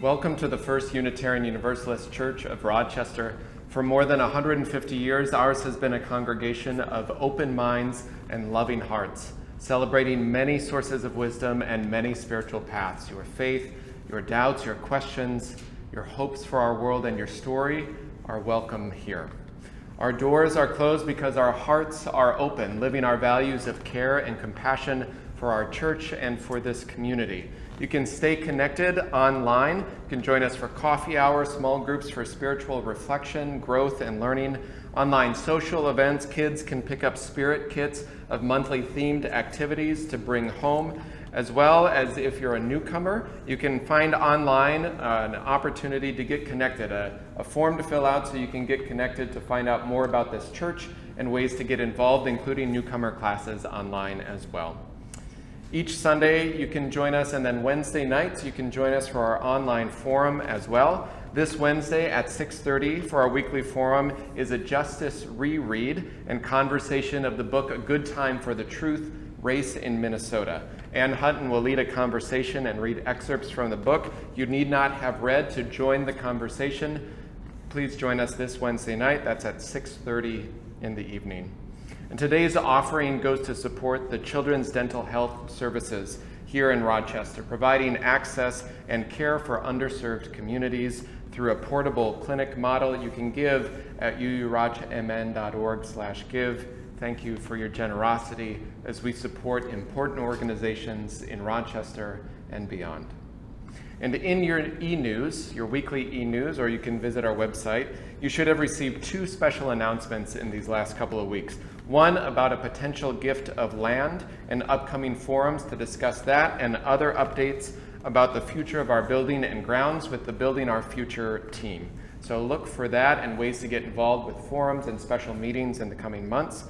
Welcome to the First Unitarian Universalist Church of Rochester. For more than 150 years, ours has been a congregation of open minds and loving hearts, celebrating many sources of wisdom and many spiritual paths. Your faith, your doubts, your questions, your hopes for our world, and your story are welcome here. Our doors are closed because our hearts are open, living our values of care and compassion for our church and for this community. You can stay connected online. You can join us for coffee hour, small groups for spiritual reflection, growth, and learning, online social events. Kids can pick up spirit kits of monthly themed activities to bring home, as well as if you're a newcomer, you can find online an opportunity to get connected, a form to fill out so you can get connected to find out more about this church and ways to get involved, including newcomer classes online as well. Each Sunday you can join us, and then Wednesday nights you can join us for our online forum as well. This Wednesday at 6:30 for our weekly forum is a justice reread and conversation of the book A Good Time for the Truth, Race in Minnesota. Ann Hutton will lead a conversation and read excerpts from the book. You need not have read to join the conversation. Please join us this Wednesday night. That's at 6:30 in the evening. And today's offering goes to support the Children's Dental Health Services here in Rochester, providing access and care for underserved communities through a portable clinic model. You can give at uurochmn.org/give. Thank you for your generosity as we support important organizations in Rochester and beyond. And in your e-news, your weekly e-news, or you can visit our website, you should have received two special announcements in these last couple of weeks. One about a potential gift of land and upcoming forums to discuss that, and other updates about the future of our building and grounds with the Building Our Future team. So look for that and ways to get involved with forums and special meetings in the coming months.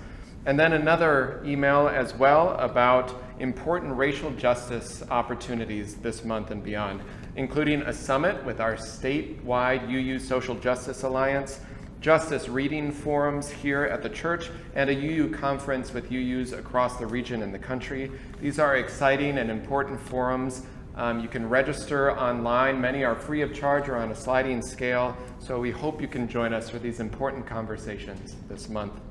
And then another email as well about important racial justice opportunities this month and beyond, including a summit with our statewide UU Social Justice Alliance, justice reading forums here at the church, and a UU conference with UUs across the region and the country. These are exciting and important forums. You can register online. Many are free of charge or on a sliding scale, so we hope you can join us for these important conversations this month.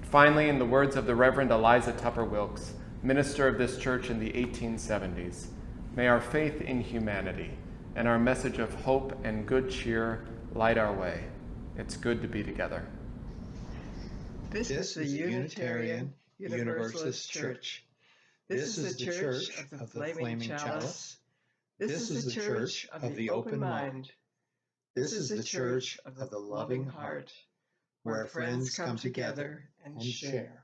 Finally, in the words of the Reverend Eliza Tupper Wilkes, minister of this church in the 1870s, may our faith in humanity and our message of hope and good cheer light our way. It's good to be together. This is the Unitarian Universalist Church. This is the Church of the Flaming Chalice. This is the Church of the Open Mind. This is the Church of the Loving Heart, where friends come together and share.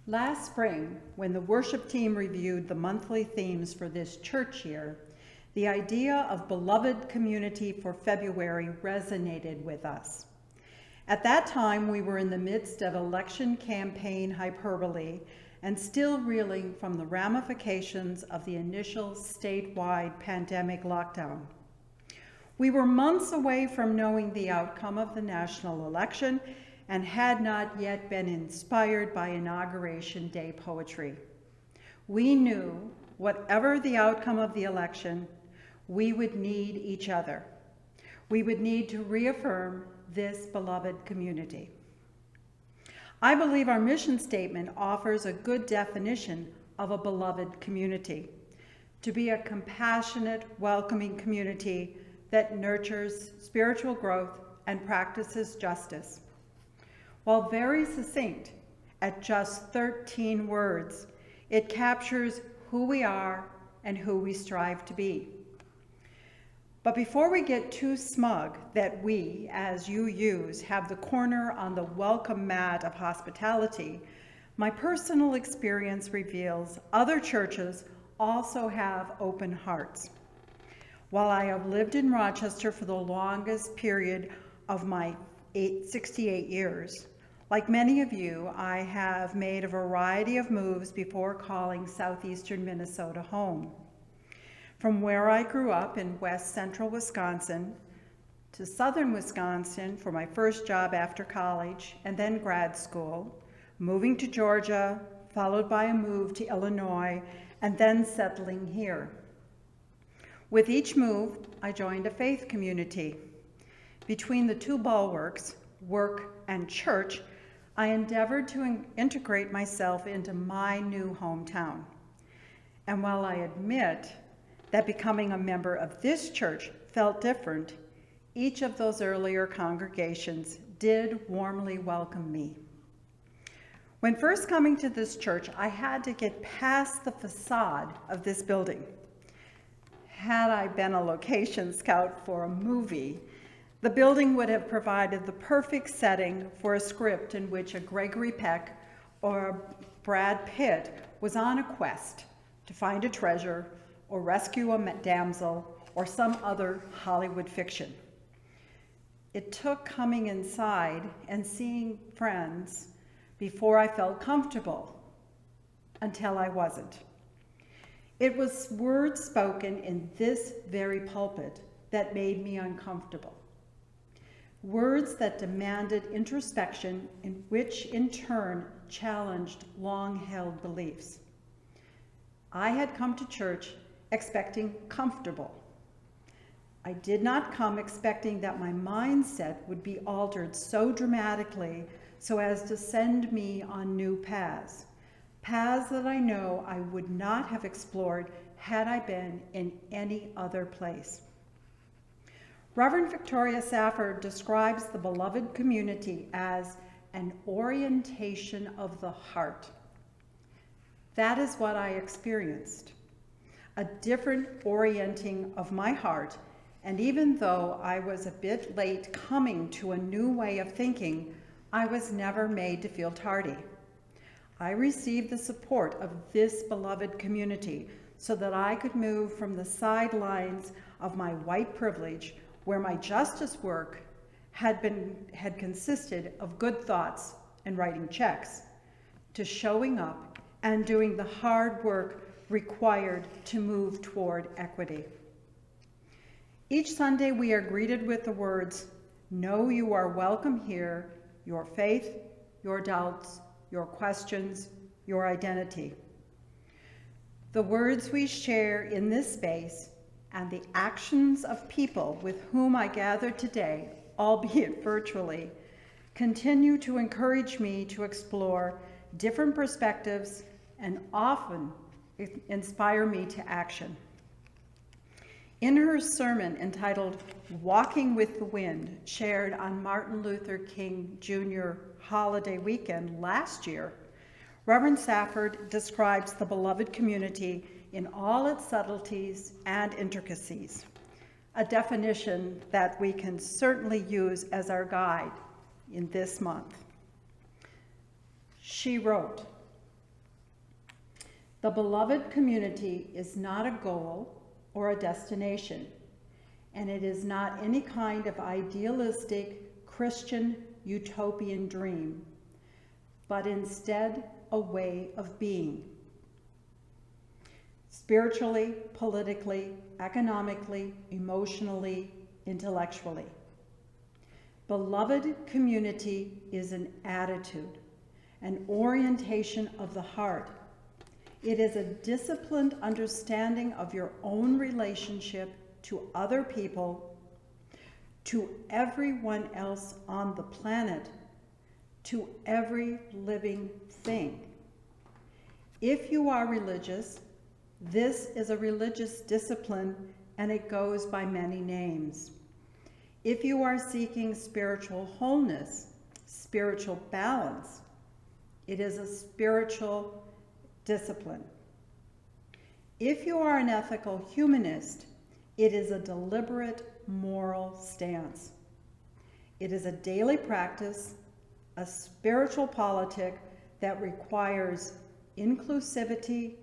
Last spring, when the worship team reviewed the monthly themes for this church year, the idea of beloved community for February resonated with us. At that time, we were in the midst of election campaign hyperbole and still reeling from the ramifications of the initial statewide pandemic lockdown. We were months away from knowing the outcome of the national election and had not yet been inspired by Inauguration Day poetry. We knew, whatever the outcome of the election, we would need each other. We would need to reaffirm this beloved community. I believe our mission statement offers a good definition of a beloved community: to be a compassionate, welcoming community that nurtures spiritual growth and practices justice. While very succinct, at just 13 words, it captures who we are and who we strive to be. But before we get too smug that we, as UUs, have the corner on the welcome mat of hospitality, my personal experience reveals other churches also have open hearts. While I have lived in Rochester for the longest period of my 68 years, like many of you, I have made a variety of moves before calling southeastern Minnesota home. From where I grew up in west central Wisconsin to southern Wisconsin for my first job after college and then grad school, moving to Georgia, followed by a move to Illinois, and then settling here. With each move, I joined a faith community. Between the two bulwarks, work and church, I endeavored to integrate myself into my new hometown. And while I admit that becoming a member of this church felt different, each of those earlier congregations did warmly welcome me. When first coming to this church, I had to get past the facade of this building. Had I been a location scout for a movie, the building would have provided the perfect setting for a script in which a Gregory Peck or a Brad Pitt was on a quest to find a treasure or rescue a damsel or some other Hollywood fiction. It took coming inside and seeing friends before I felt comfortable, until I wasn't. It was words spoken in this very pulpit that made me uncomfortable. Words that demanded introspection, in which in turn challenged long-held beliefs. I had come to church expecting comfortable. I did not come expecting that my mindset would be altered so dramatically so as to send me on new paths. Paths that I know I would not have explored had I been in any other place. Reverend Victoria Safford describes the beloved community as an orientation of the heart. That is what I experienced, a different orienting of my heart, and even though I was a bit late coming to a new way of thinking, I was never made to feel tardy. I received the support of this beloved community so that I could move from the sidelines of my white privilege, where my justice work had consisted of good thoughts and writing checks, to showing up and doing the hard work required to move toward equity. Each Sunday we are greeted with the words, "Know you are welcome here, your faith, your doubts, your questions, your identity." The words we share in this space and the actions of people with whom I gather today, albeit virtually, continue to encourage me to explore different perspectives and often inspire me to action. In her sermon entitled "Walking with the Wind," shared on Martin Luther King Jr. holiday weekend last year, Reverend Safford describes the beloved community in all its subtleties and intricacies, a definition that we can certainly use as our guide in this month. She wrote, The beloved community is not a goal or a destination, and it is not any kind of idealistic Christian utopian dream, but instead a way of being. Spiritually, politically, economically, emotionally, intellectually. Beloved community is an attitude, an orientation of the heart. It is a disciplined understanding of your own relationship to other people, to everyone else on the planet, to every living thing. If you are religious, this is a religious discipline, and it goes by many names. If you are seeking spiritual wholeness, spiritual balance, it is a spiritual discipline. If you are an ethical humanist, it is a deliberate moral stance. It is a daily practice, a spiritual politic that requires inclusivity,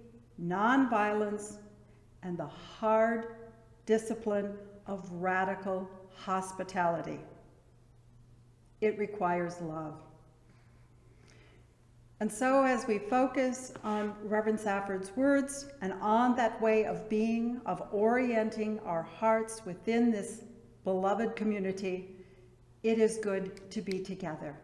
nonviolence, and the hard discipline of radical hospitality. It requires love. And so as we focus on Reverend Safford's words and on that way of being, of orienting our hearts within this beloved community, it is good to be together.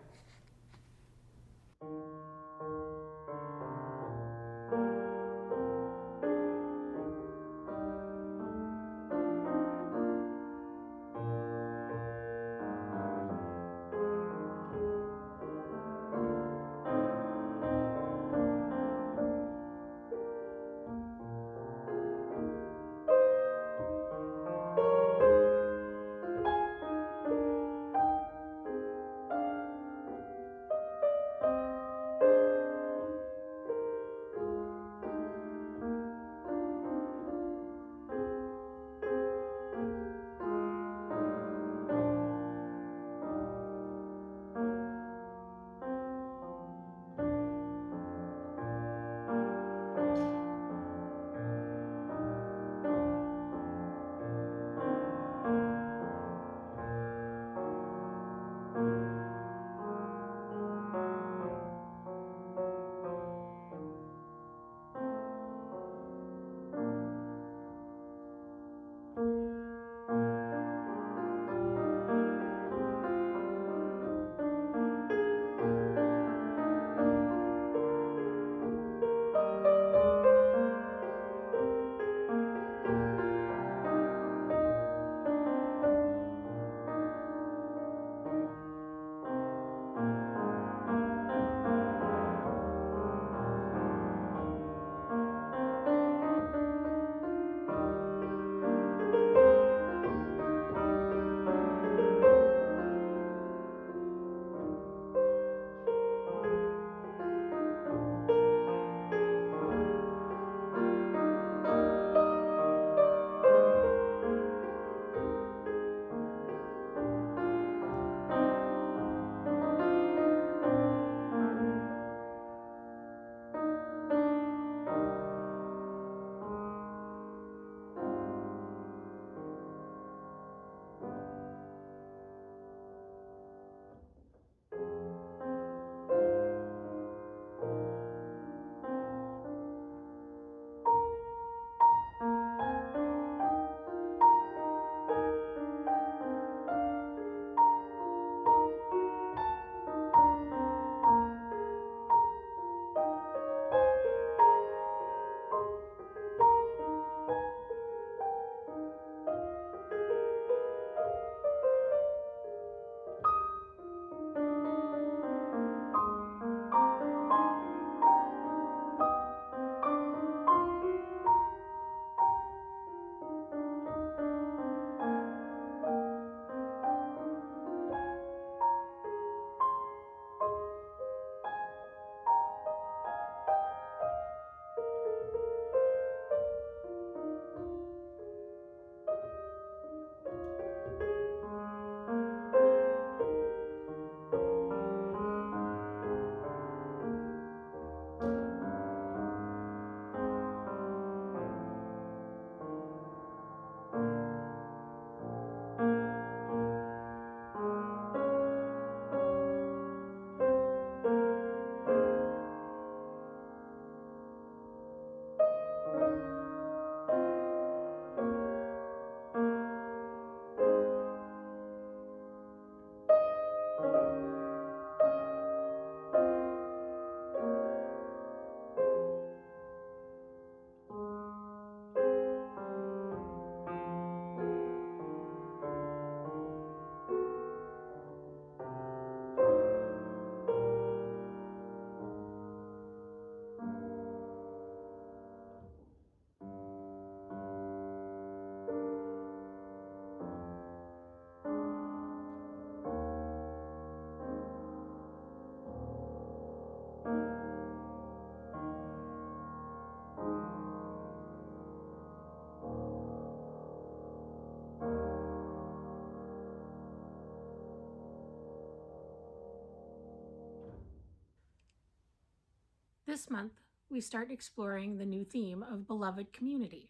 This month, we start exploring the new theme of beloved community.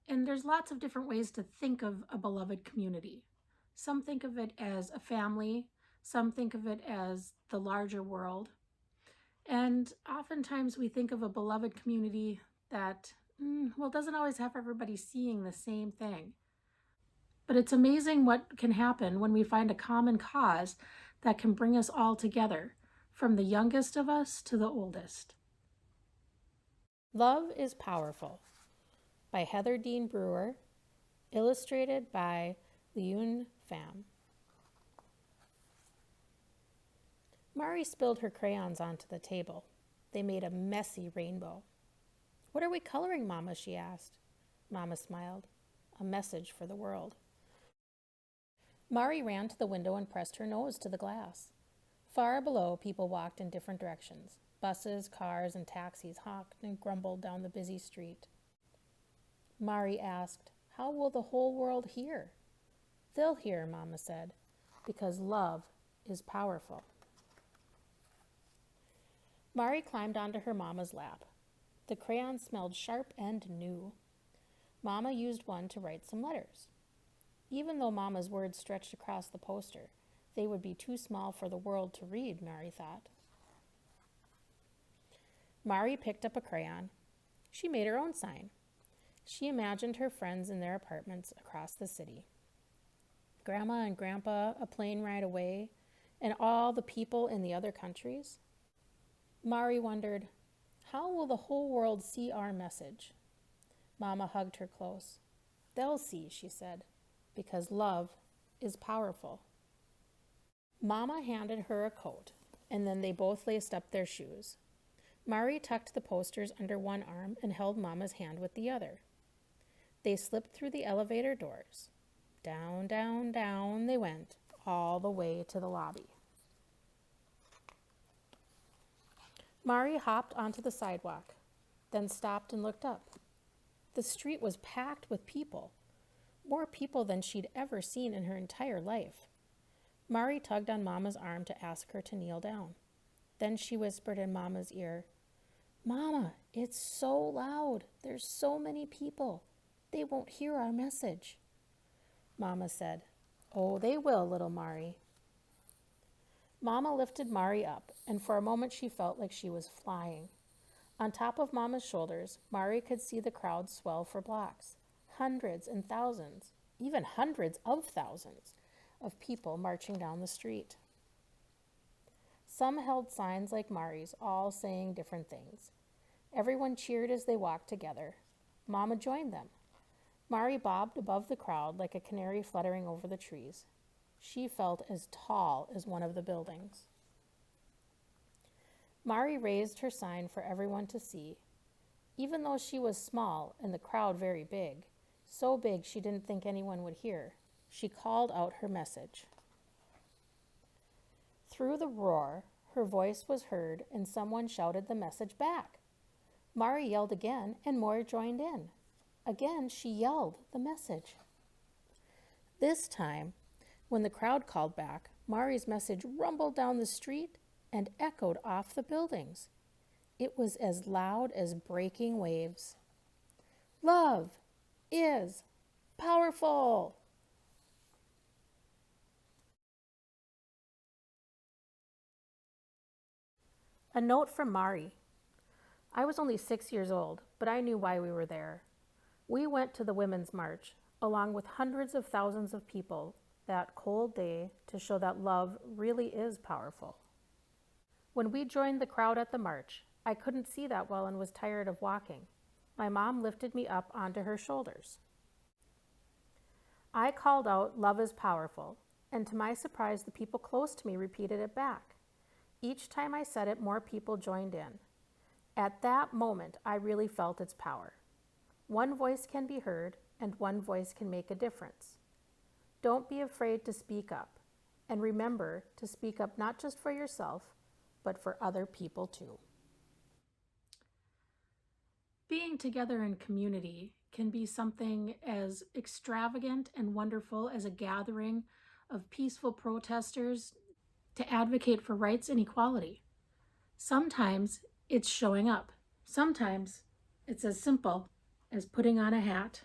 And there's lots of different ways to think of a beloved community. Some think of it as a family, some think of it as the larger world. And oftentimes we think of a beloved community that, doesn't always have everybody seeing the same thing. But it's amazing what can happen when we find a common cause that can bring us all together, from the youngest of us to the oldest. Love is Powerful by Heather Dean Brewer, illustrated by Liyun Pham. Mari spilled her crayons onto the table. They made a messy rainbow. "What are we coloring, Mama?" she asked. Mama smiled. "A message for the world." Mari ran to the window and pressed her nose to the glass. Far below, people walked in different directions. Buses, cars, and taxis honked and grumbled down the busy street. Mari asked, "How will the whole world hear?" "They'll hear," Mama said, "because love is powerful." Mari climbed onto her Mama's lap. The crayon smelled sharp and new. Mama used one to write some letters. Even though Mama's words stretched across the poster, they would be too small for the world to read, Mari thought. Mari picked up a crayon. She made her own sign. She imagined her friends in their apartments across the city. Grandma and Grandpa a plane ride away, and all the people in the other countries. Mari wondered, how will the whole world see our message? Mama hugged her close. "They'll see," she said, "because love is powerful." Mama handed her a coat, and then they both laced up their shoes. Mari tucked the posters under one arm and held Mama's hand with the other. They slipped through the elevator doors. Down, down, down they went, all the way to the lobby. Mari hopped onto the sidewalk, then stopped and looked up. The street was packed with people, more people than she'd ever seen in her entire life. Mari tugged on Mama's arm to ask her to kneel down. Then she whispered in Mama's ear, "Mama, it's so loud. There's so many people. They won't hear our message." Mama said, "Oh, they will, little Mari." Mama lifted Mari up, and for a moment she felt like she was flying. On top of Mama's shoulders, Mari could see the crowd swell for blocks. Hundreds and thousands, even hundreds of thousands, of people marching down the street. Some held signs like Mari's, all saying different things. Everyone cheered as they walked together. Mama joined them. Mari bobbed above the crowd like a canary fluttering over the trees. She felt as tall as one of the buildings. Mari raised her sign for everyone to see. Even though she was small and the crowd very big, so big she didn't think anyone would hear, she called out her message. Through the roar, her voice was heard and someone shouted the message back. Mari yelled again and more joined in. Again, she yelled the message. This time, when the crowd called back, Mari's message rumbled down the street and echoed off the buildings. It was as loud as breaking waves. Love is powerful. A note from Mari. I was only 6 years old, but I knew why we were there. We went to the Women's March, along with hundreds of thousands of people, that cold day to show that love really is powerful. When we joined the crowd at the march, I couldn't see that well and was tired of walking. My mom lifted me up onto her shoulders. I called out, "Love is powerful," and to my surprise, the people close to me repeated it back. Each time I said it, more people joined in. At that moment, I really felt its power. One voice can be heard, and one voice can make a difference. Don't be afraid to speak up, and remember to speak up not just for yourself, but for other people too. Being together in community can be something as extravagant and wonderful as a gathering of peaceful protesters to advocate for rights and equality. Sometimes It's showing up. Sometimes it's as simple as putting on a hat.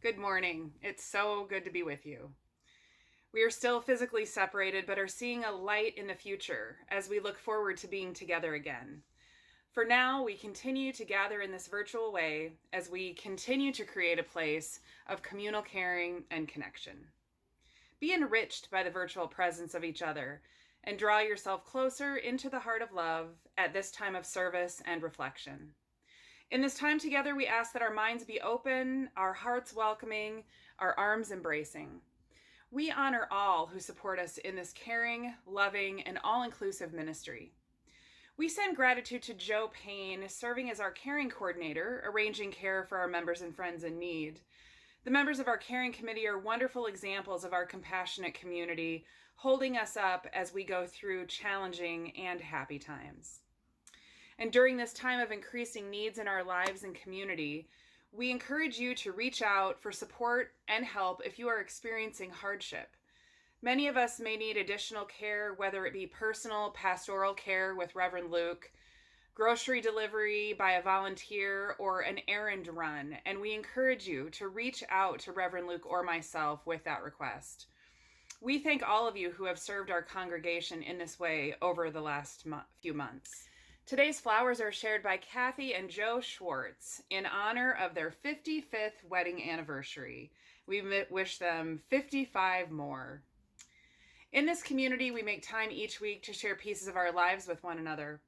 Good morning. It's so good to be with you. We are still physically separated, but are seeing a light in the future as we look forward to being together again. For now, we continue to gather in this virtual way as we continue to create a place of communal caring and connection. Be enriched by the virtual presence of each other and draw yourself closer into the heart of love at this time of service and reflection. In this time together, we ask that our minds be open, our hearts welcoming, our arms embracing. We honor all who support us in this caring, loving, and all-inclusive ministry. We send gratitude to Joe Payne, serving as our caring coordinator, arranging care for our members and friends in need. The members of our caring committee are wonderful examples of our compassionate community, holding us up as we go through challenging and happy times. And during this time of increasing needs in our lives and community, we encourage you to reach out for support and help if you are experiencing hardship. Many of us may need additional care, whether it be personal, pastoral care with Reverend Luke, grocery delivery by a volunteer, or an errand run, and we encourage you to reach out to Reverend Luke or myself with that request. We thank all of you who have served our congregation in this way over the last few months. Today's flowers are shared by Kathy and Joe Schwartz in honor of their 55th wedding anniversary. We wish them 55 more. In this community, we make time each week to share pieces of our lives with one another.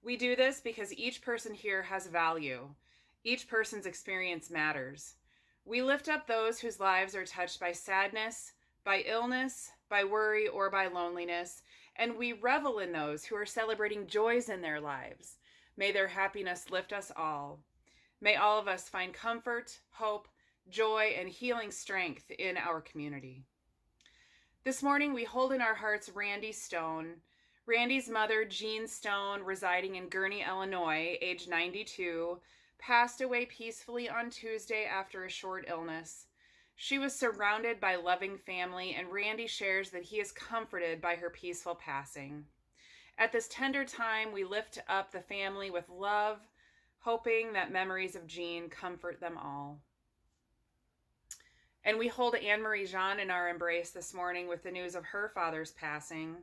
We do this because each person here has value. Each person's experience matters. We lift up those whose lives are touched by sadness, by illness, by worry, or by loneliness, and we revel in those who are celebrating joys in their lives. May their happiness lift us all. May all of us find comfort, hope, joy, and healing strength in our community. This morning, we hold in our hearts Randy Stone. Randy's mother, Jean Stone, residing in Gurnee, Illinois, age 92, passed away peacefully on Tuesday after a short illness. She was surrounded by loving family, and Randy shares that he is comforted by her peaceful passing. At this tender time, we lift up the family with love, hoping that memories of Jean comfort them all. And we hold Anne-Marie Jean in our embrace this morning with the news of her father's passing.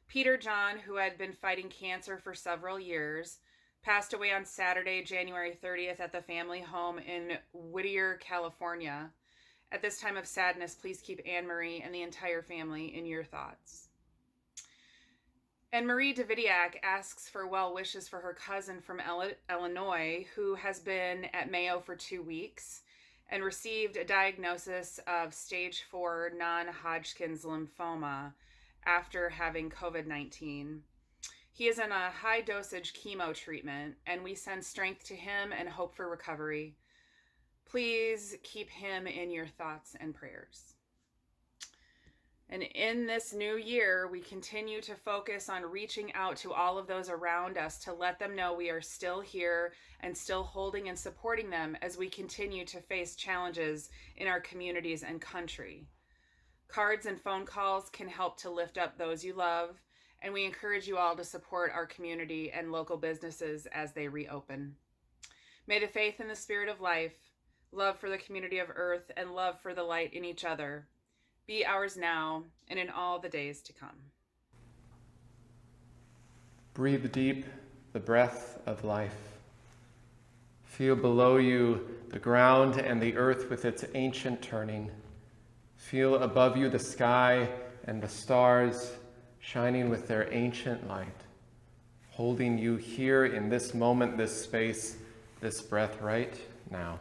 Peter John, who had been fighting cancer for several years, passed away on Saturday, January 30th at the family home in Whittier, California. At this time of sadness, please keep Anne-Marie and the entire family in your thoughts. And Marie Davidiak asks for well wishes for her cousin from Illinois, who has been at Mayo for 2 weeks and received a diagnosis of stage 4 non-Hodgkin's lymphoma after having COVID-19. He is in a high dosage chemo treatment, and we send strength to him and hope for recovery. Please keep him in your thoughts and prayers. And in this new year, we continue to focus on reaching out to all of those around us to let them know we are still here and still holding and supporting them as we continue to face challenges in our communities and country. Cards and phone calls can help to lift up those you love, and we encourage you all to support our community and local businesses as they reopen. May the faith and the spirit of life, love for the community of earth, and love for the light in each other be ours now and in all the days to come. Breathe deep the breath of life. Feel below you the ground and the earth with its ancient turning. Feel above you the sky and the stars shining with their ancient light, holding you here in this moment, this space, this breath right now.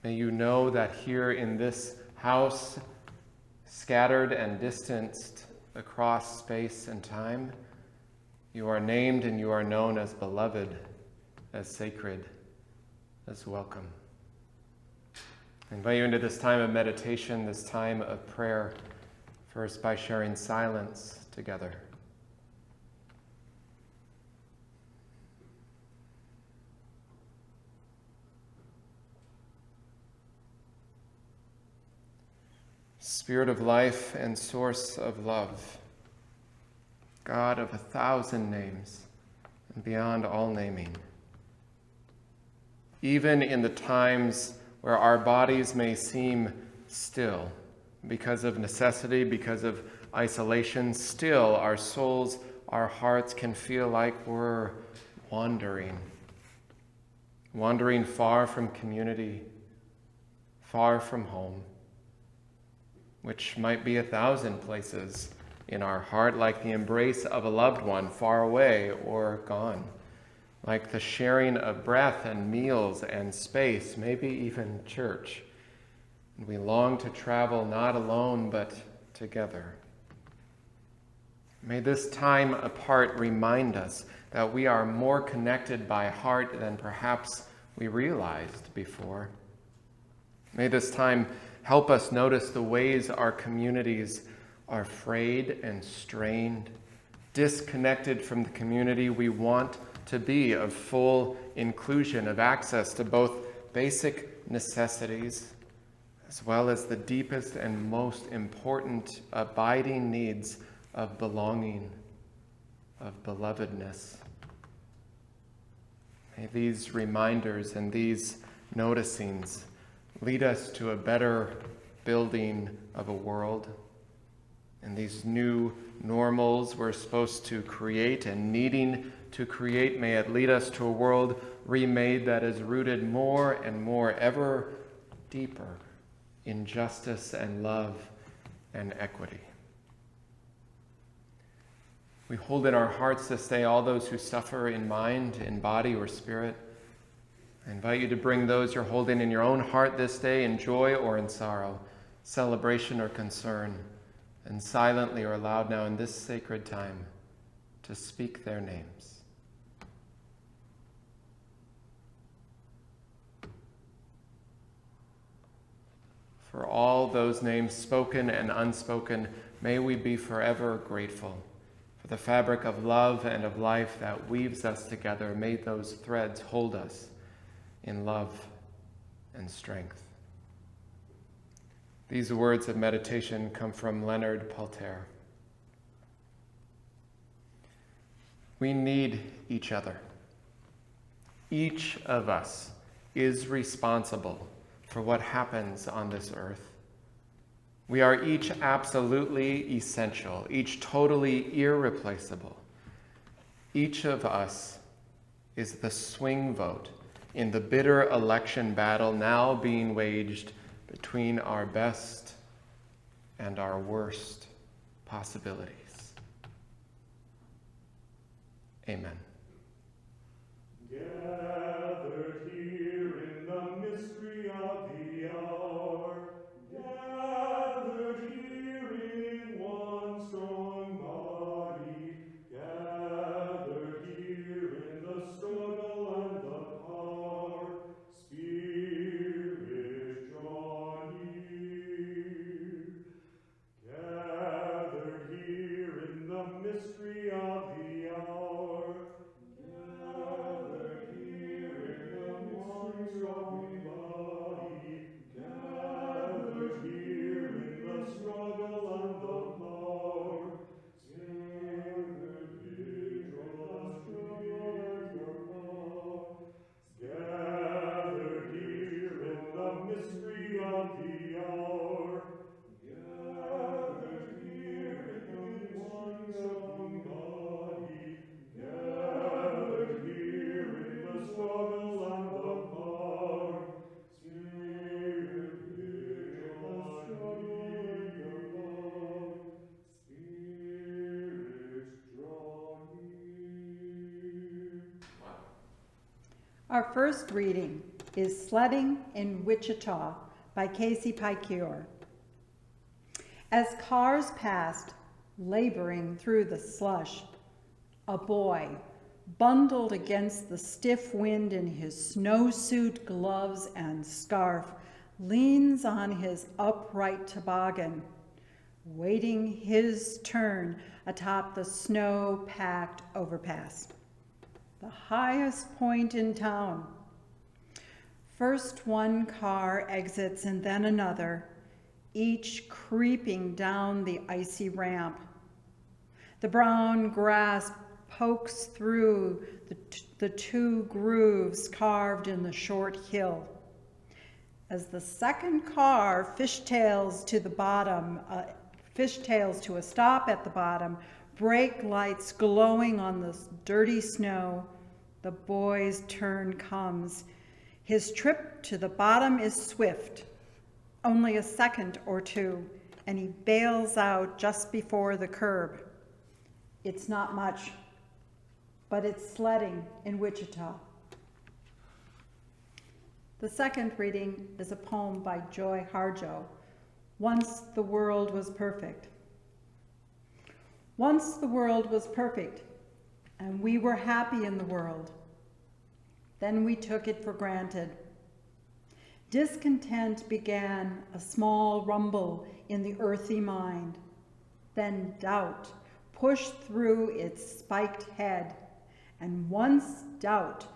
May you know that here in this house, scattered and distanced across space and time, you are named and you are known as beloved, as sacred, as welcome. I invite you into this time of meditation, this time of prayer, first by sharing silence together. Spirit of life and source of love, God of 1,000 names and beyond all naming. Even in the times where our bodies may seem still because of necessity, because of isolation, still our souls, our hearts can feel like we're wandering far from community, far from home, which might be 1,000 places in our heart, like the embrace of a loved one far away or gone, like the sharing of breath and meals and space, maybe even church. And we long to travel not alone, but together. May this time apart remind us that we are more connected by heart than perhaps we realized before. May this time help us notice the ways our communities are frayed and strained, disconnected from the community we want to be, of full inclusion, of access to both basic necessities as well as the deepest and most important abiding needs of belonging, of belovedness. May these reminders and these noticings lead us to a better building of a world. And these new normals we're supposed to create and needing to create, may it lead us to a world remade that is rooted more and more, ever deeper in justice and love and equity. We hold in our hearts this day all those who suffer in mind, in body, or spirit. I invite you to bring those you're holding in your own heart this day in joy or in sorrow, celebration or concern, and silently or aloud now in this sacred time to speak their names. For all those names spoken and unspoken, may we be forever grateful. For the fabric of love and of life that weaves us together, may those threads hold us in love and strength. These words of meditation come from Leonard Peltier. We need each other. Each of us is responsible for what happens on this earth. We are each absolutely essential, each totally irreplaceable. Each of us is the swing vote in the bitter election battle now being waged between our best and our worst possibilities. Amen. Gathered here in the mystery of the hour, gathered here in one strong body, gathered here in the struggle and the power, Spirit draw near. Gathered here in the mystery of the hour, gathered here in one strong body, gathered here in the struggle and the power, Spirit draw near your power. Gathered here in the mystery of the hour, gathered here in one strong body, gathered here in the struggle and the power, Spirit draw near your power, Spirit draw near. Our first reading is Sledding in Wichita by Casey Picure. As cars passed, laboring through the slush, a boy, bundled against the stiff wind in his snowsuit, gloves, and scarf, leans on his upright toboggan, waiting his turn atop the snow-packed overpass, the highest point in town. First one car exits and then another, each creeping down the icy ramp. The brown grass pokes through the two grooves carved in the short hill. As the second car fishtails to the bottom, fishtails to a stop at the bottom, brake lights glowing on the dirty snow, the boy's turn comes. His trip to the bottom is swift, only a second or two, and he bails out just before the curb. It's not much, but it's sledding in Wichita. The second reading is a poem by Joy Harjo, Once the World Was Perfect. Once the world was perfect, and we were happy in the world. Then we took it for granted. Discontent began a small rumble in the earthy mind. Then doubt pushed through its spiked head, and once doubt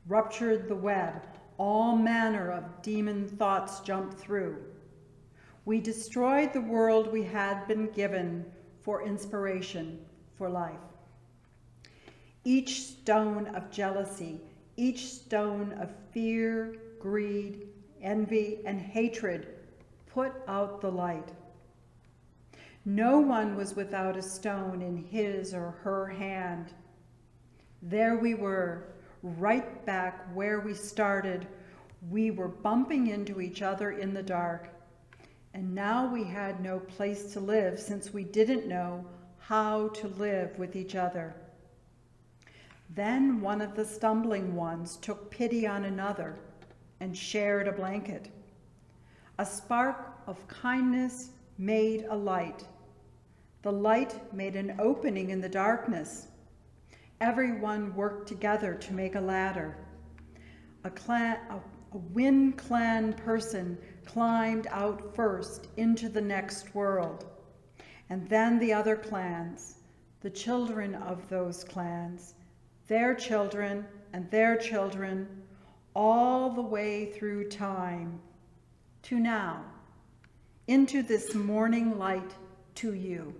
ruptured the web, all manner of demon thoughts jumped through. We destroyed the world we had been given for inspiration, for life. Each stone of jealousy, each stone of fear, greed, envy, and hatred put out the light. No one was without a stone in his or her hand. There we were, right back where we started. We were bumping into each other in the dark. And now we had no place to live since we didn't know how to live with each other. Then one of the stumbling ones took pity on another and shared a blanket. A spark of kindness made a light. The light made an opening in the darkness. Everyone worked together to make a ladder. A Winn Clan person climbed out first into the next world. And then the other clans, the children of those clans, their children and their children, all the way through time to now, into this morning light to you.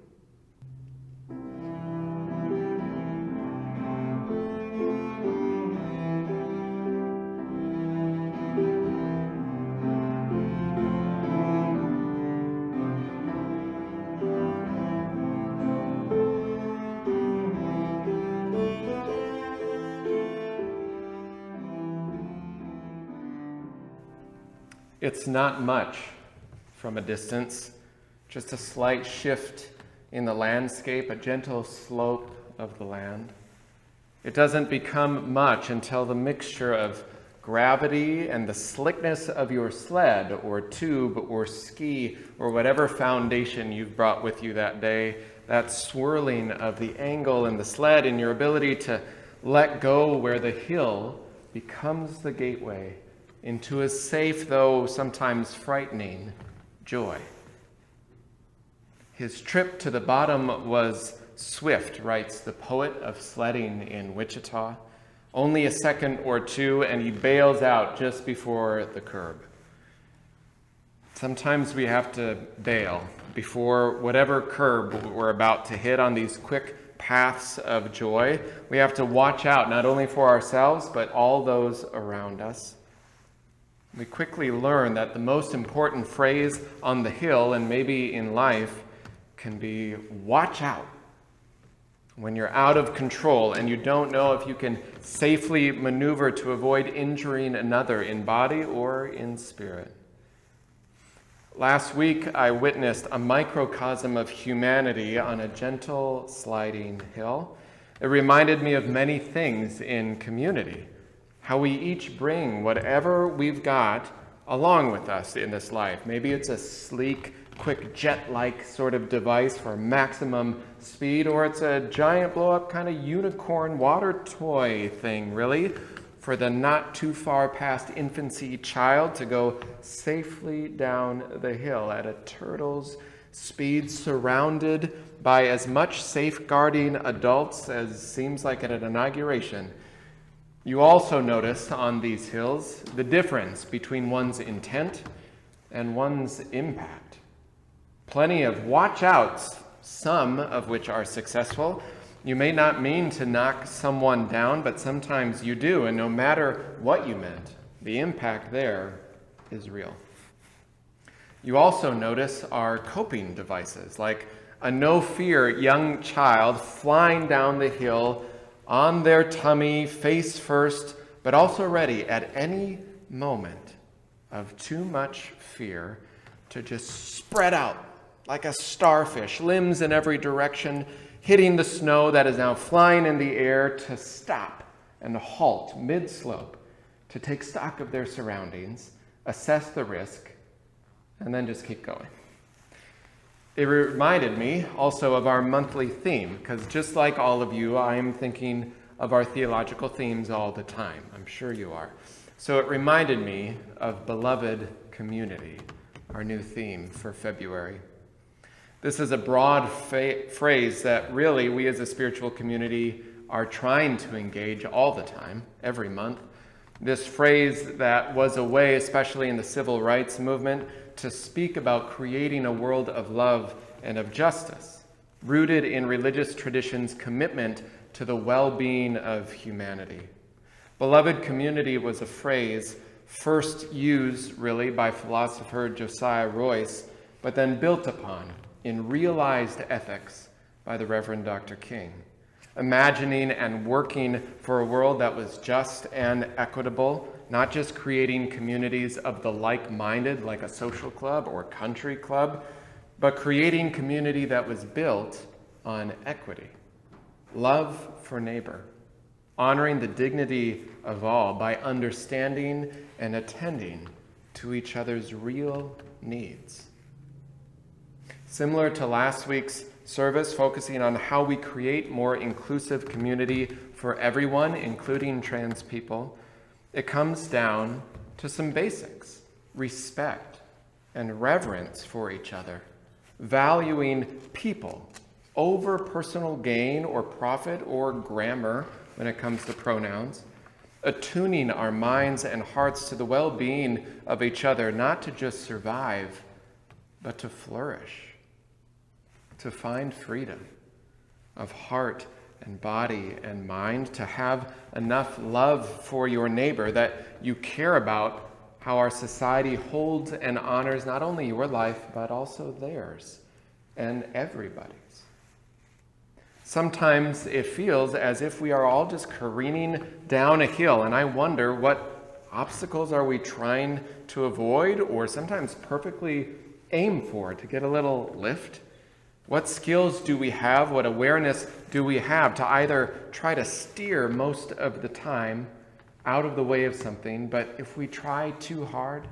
It's not much from a distance, just a slight shift in the landscape, a gentle slope of the land. It doesn't become much until the mixture of gravity and the slickness of your sled or tube or ski or whatever foundation you've brought with you that day, that swirling of the angle in the sled and your ability to let go where the hill becomes the gateway into a safe, though sometimes frightening, joy. His trip to the bottom was swift, writes the poet of sledding in Wichita. Only a second or two, and he bails out just before the curb. Sometimes we have to bail before whatever curb we're about to hit on these quick paths of joy. We have to watch out not only for ourselves, but all those around us. We quickly learn that the most important phrase on the hill and maybe in life can be watch out. When you're out of control and you don't know if you can safely maneuver to avoid injuring another in body or in spirit. Last week, I witnessed a microcosm of humanity on a gentle sliding hill. It reminded me of many things in community. How we each bring whatever we've got along with us in this life. Maybe it's a sleek, quick jet-like sort of device for maximum speed, or it's a giant blow-up kind of unicorn water toy thing, really, for the not too far past infancy child to go safely down the hill at a turtle's speed, surrounded by as much safeguarding adults as seems like at an inauguration. You also notice on these hills the difference between one's intent and one's impact. Plenty of watch outs, some of which are successful. You may not mean to knock someone down, but sometimes you do, and no matter what you meant, the impact there is real. You also notice our coping devices, like a no-fear young child flying down the hill on their tummy, face first, but also ready at any moment of too much fear to just spread out like a starfish, limbs in every direction, hitting the snow that is now flying in the air, to stop and halt mid-slope, to take stock of their surroundings, assess the risk, and then just keep going. It reminded me also of our monthly theme, because just like all of you, I am thinking of our theological themes all the time. I'm sure you are. So it reminded me of beloved community, our new theme for February. This is a broad phrase that really we as a spiritual community are trying to engage all the time, every month. This phrase that was a way, especially in the civil rights movement, to speak about creating a world of love and of justice, rooted in religious tradition's commitment to the well-being of humanity. Beloved community was a phrase first used, really, by philosopher Josiah Royce, but then built upon in realized ethics by the Reverend Dr. King. Imagining and working for a world that was just and equitable, not just creating communities of the like-minded, like a social club or country club, but creating community that was built on equity, love for neighbor, honoring the dignity of all by understanding and attending to each other's real needs. Similar to last week's service, focusing on how we create more inclusive community for everyone, including trans people, it comes down to some basics: respect and reverence for each other, valuing people over personal gain or profit or grammar when it comes to pronouns, attuning our minds and hearts to the well-being of each other, not to just survive, but to flourish, to find freedom of heart and body and mind, to have enough love for your neighbor that you care about how our society holds and honors not only your life, but also theirs and everybody's. Sometimes it feels as if we are all just careening down a hill, and I wonder, what obstacles are we trying to avoid or sometimes perfectly aim for to get a little lift? What skills do we have? What awareness do we have to either try to steer most of the time out of the way of something, but if we try too hard,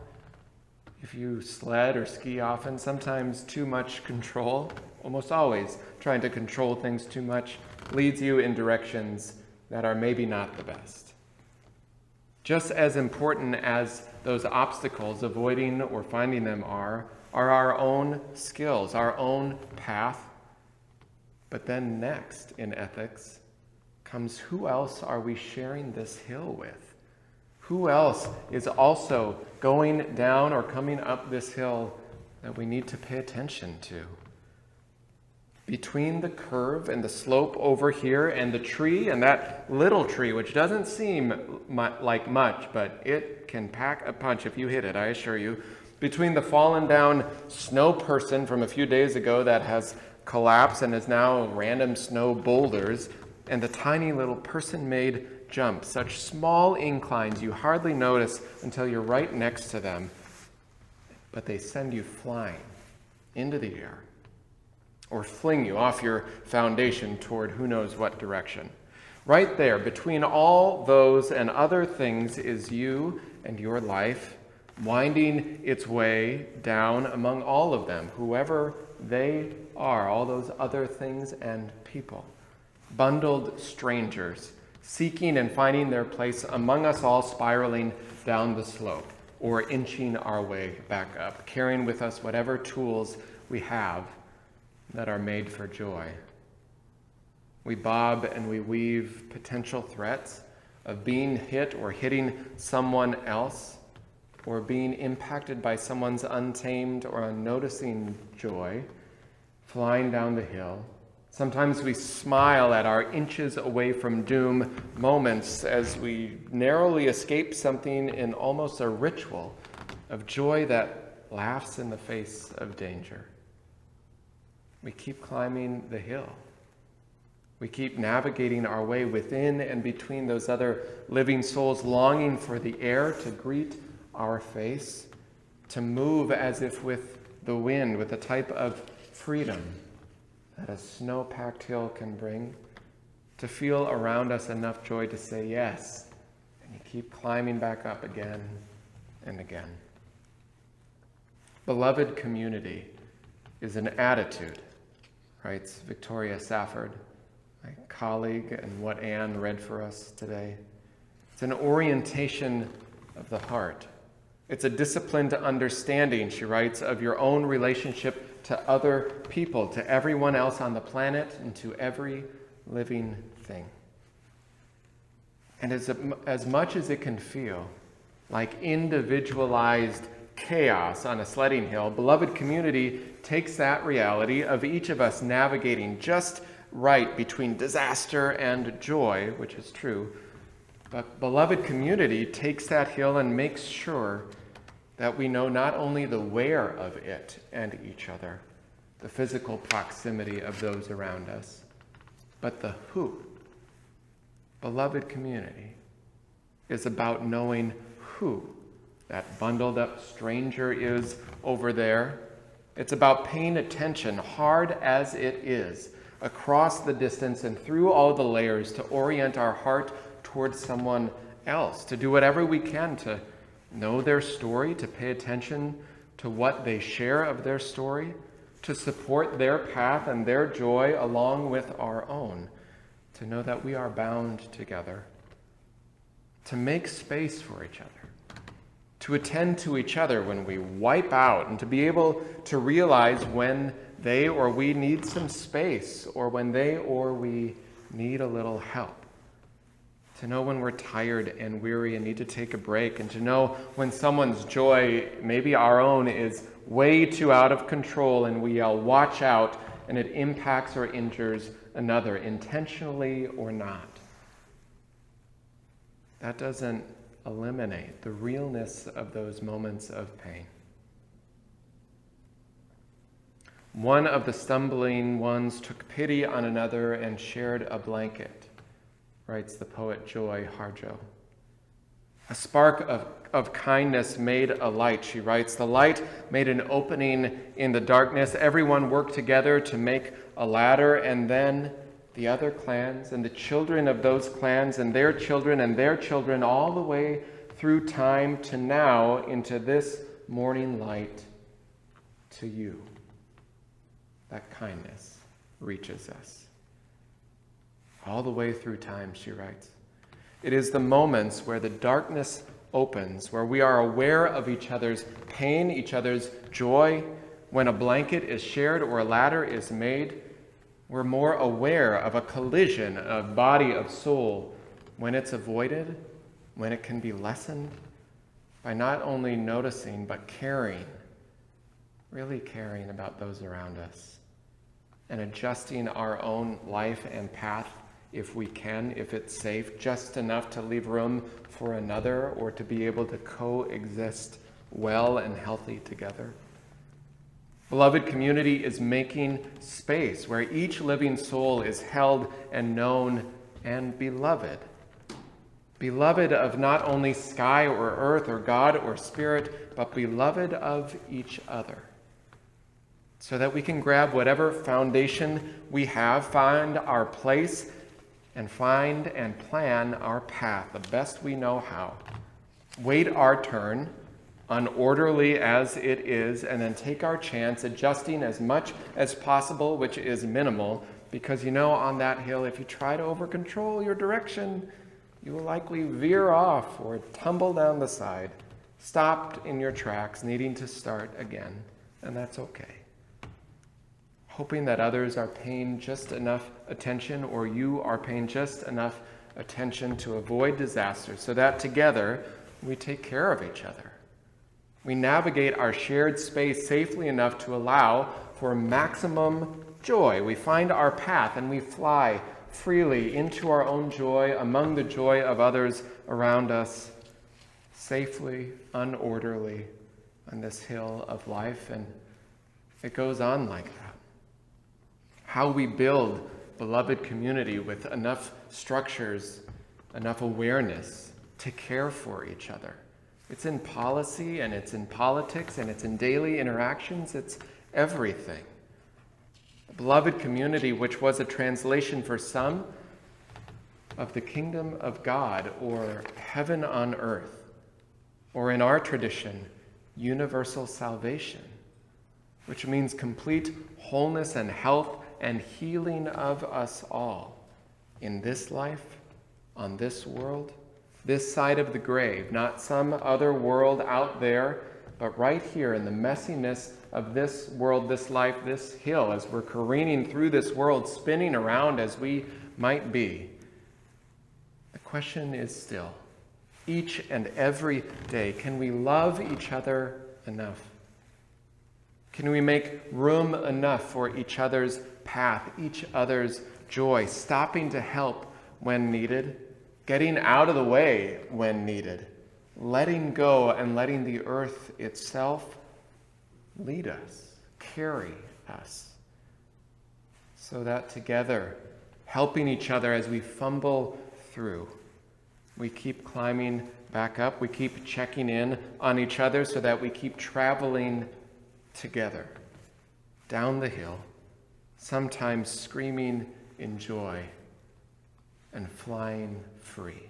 if you sled or ski often, sometimes too much control, almost always trying to control things too much, leads you in directions that are maybe not the best. Just as important as those obstacles, avoiding or finding them are our own skills, our own path. But then next in ethics comes, who else are we sharing this hill with? Who else is also going down or coming up this hill that we need to pay attention to? Between the curve and the slope over here and the tree and that little tree, which doesn't seem like much, but it can pack a punch if you hit it, I assure you. Between the fallen down snow person from a few days ago that has collapsed and is now random snow boulders, and the tiny little person-made jump, such small inclines you hardly notice until you're right next to them, but they send you flying into the air or fling you off your foundation toward who knows what direction. Right there, between all those and other things, is you and your life, winding its way down among all of them, whoever they are, all those other things and people. Bundled strangers, seeking and finding their place among us all, spiraling down the slope or inching our way back up, carrying with us whatever tools we have that are made for joy. We bob and we weave potential threats of being hit or hitting someone else, or being impacted by someone's untamed or unnoticing joy, flying down the hill. Sometimes we smile at our inches away from doom moments as we narrowly escape something in almost a ritual of joy that laughs in the face of danger. We keep climbing the hill. We keep navigating our way within and between those other living souls, longing for the air to greet our face, to move as if with the wind, with a type of freedom that a snow-packed hill can bring, to feel around us enough joy to say yes, and you keep climbing back up again and again. Beloved community is an attitude, writes Victoria Safford, my colleague, and what Anne read for us today. It's an orientation of the heart. It's a disciplined understanding, she writes, of your own relationship to other people, to everyone else on the planet, and to every living thing. And as much as it can feel like individualized chaos on a sledding hill, beloved community takes that reality of each of us navigating just right between disaster and joy, which is true, but beloved community takes that hill and makes sure that we know not only the where of it and each other, the physical proximity of those around us, but the who. Beloved community is about knowing who that bundled up stranger is over there. It's about paying attention, hard as it is, across the distance and through all the layers, to orient our heart towards someone else, to do whatever we can to know their story, to pay attention to what they share of their story, to support their path and their joy along with our own, to know that we are bound together, to make space for each other, to attend to each other when we wipe out, and to be able to realize when they or we need some space, or when they or we need a little help. To know when we're tired and weary and need to take a break, and to know when someone's joy, maybe our own, is way too out of control and we yell, "Watch out," and it impacts or injures another, intentionally or not. That doesn't eliminate the realness of those moments of pain. One of the stumbling ones took pity on another and shared a blanket, writes the poet Joy Harjo. A spark of kindness made a light, she writes. The light made an opening in the darkness. Everyone worked together to make a ladder, and then the other clans and the children of those clans and their children, all the way through time to now, into this morning light, to you. That kindness reaches us. All the way through time, she writes. It is the moments where the darkness opens, where we are aware of each other's pain, each other's joy. When a blanket is shared or a ladder is made, we're more aware of a collision of body, of soul, when it's avoided, when it can be lessened, by not only noticing, but caring, really caring about those around us, and adjusting our own life and path if we can, if it's safe, just enough to leave room for another, or to be able to coexist well and healthy together. Beloved community is making space where each living soul is held and known and beloved. Beloved of not only sky or earth or God or spirit, but beloved of each other. So that we can grab whatever foundation we have, find our place, and find and plan our path the best we know how. Wait our turn, unorderly as it is, and then take our chance, adjusting as much as possible, which is minimal, because on that hill, if you try to over-control your direction, you will likely veer off or tumble down the side, stopped in your tracks, needing to start again, and that's okay. Hoping that others are paying just enough attention, or you are paying just enough attention to avoid disaster, so that together we take care of each other. We navigate our shared space safely enough to allow for maximum joy. We find our path and we fly freely into our own joy, among the joy of others around us, safely, unorderly, on this hill of life. And it goes on like that. How we build beloved community with enough structures, enough awareness to care for each other. It's in policy, and it's in politics, and it's in daily interactions. It's everything. A beloved community, which was a translation for some of the kingdom of God, or heaven on earth, or in our tradition, universal salvation, which means complete wholeness and health and healing of us all in this life, on this world, this side of the grave, not some other world out there, but right here in the messiness of this world, this life, this hill, as we're careening through this world, spinning around as we might be. The question is still, each and every day, can we love each other enough? Can we make room enough for each other's path, each other's joy, stopping to help when needed, getting out of the way when needed, letting go and letting the earth itself lead us, carry us, so that together, helping each other as we fumble through, we keep climbing back up, we keep checking in on each other, so that we keep traveling together down the hill, sometimes screaming in joy and flying free.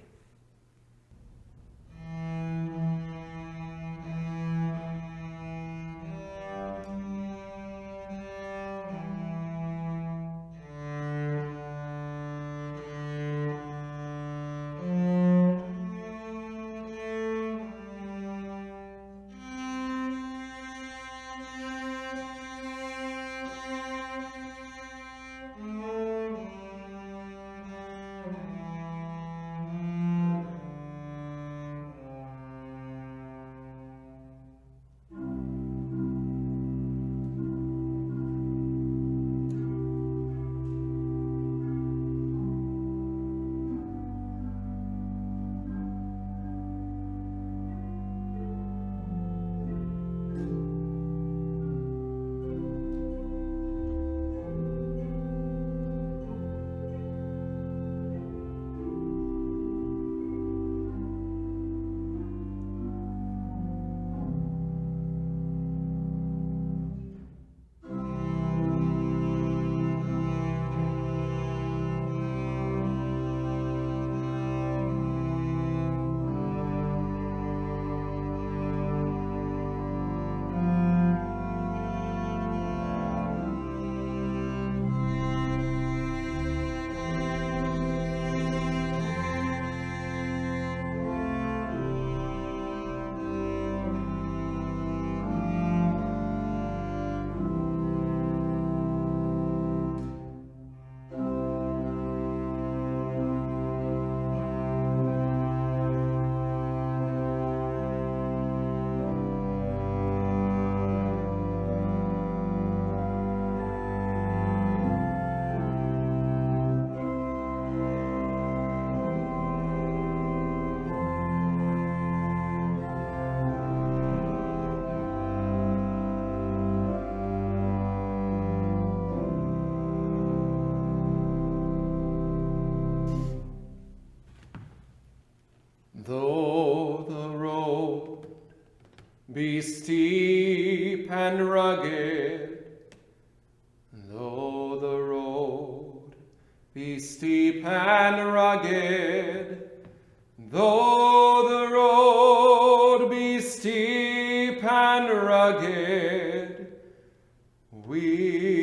steep and rugged, though the road be steep and rugged, though the road be steep and rugged, we